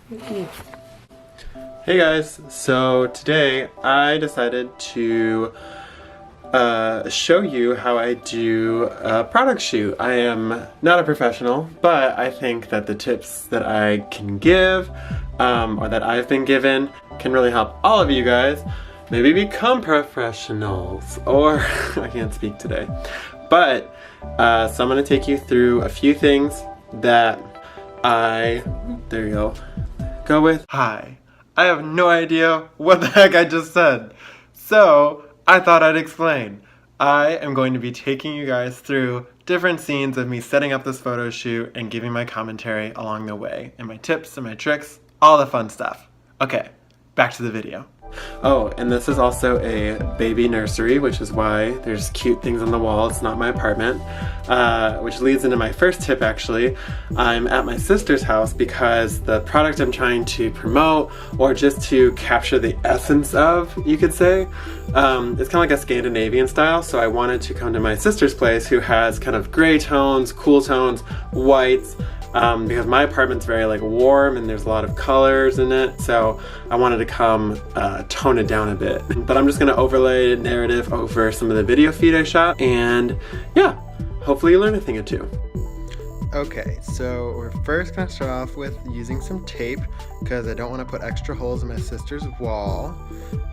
Hey guys, so today I decided to show you how I do a product shoot. I am not a professional, but I think that the tips that I can give, or that I've been given, can really help all of you guys maybe become professionals, or I can't speak today. But, so I'm going to take you through a few things that there you go with. Hi, I have no idea what the heck I just said, so I thought I'd explain. I am going to be taking you guys through different scenes of me setting up this photo shoot and giving my commentary along the way, and my tips and my tricks, all the fun stuff. Okay, back to the video. Oh, and this is also a baby nursery, which is why there's cute things on the wall. It's not my apartment, which leads into my first tip actually. I'm at my sister's house because the product I'm trying to promote, or just to capture the essence of, you could say, it's kind of like a Scandinavian style, so I wanted to come to my sister's place who has kind of gray tones, cool tones, whites, because my apartment's very like warm and there's a lot of colors in it, so I wanted to come tone it down a bit. But I'm just gonna overlay narrative over some of the video feed I shot, and yeah, hopefully you learn a thing or two. Okay, so we're first gonna start off with using some tape because I don't want to put extra holes in my sister's wall.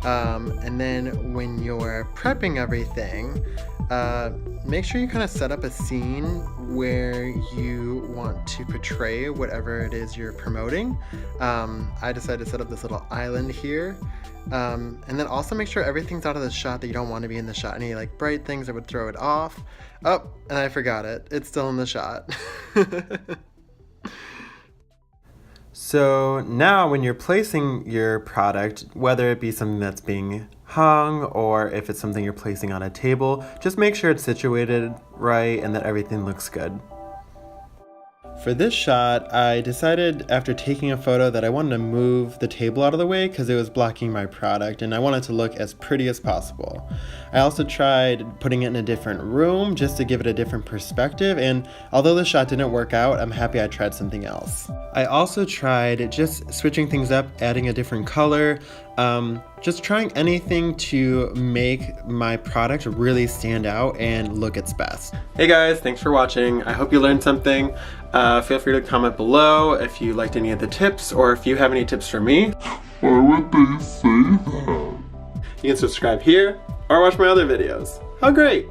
And then when you're prepping everything, make sure you kind of set up a scene where you want to portray whatever it is you're promoting. I decided to set up this little island here. And then also make sure everything's out of the shot that you don't want to be in the shot. Any like bright things that would throw it off. Oh, and I forgot it. It's still in the shot. So now when you're placing your product, whether it be something that's being hung or if it's something you're placing on a table, just make sure it's situated right and that everything looks good. For this shot, I decided after taking a photo that I wanted to move the table out of the way because it was blocking my product and I wanted to look as pretty as possible. I also tried putting it in a different room just to give it a different perspective, and although the shot didn't work out, I'm happy I tried something else. I also tried just switching things up, adding a different color, just trying anything to make my product really stand out and look its best. Hey guys, thanks for watching. I hope you learned something. Feel free to comment below if you liked any of the tips or if you have any tips for me. Why would they say that? You can subscribe here or watch my other videos. How great!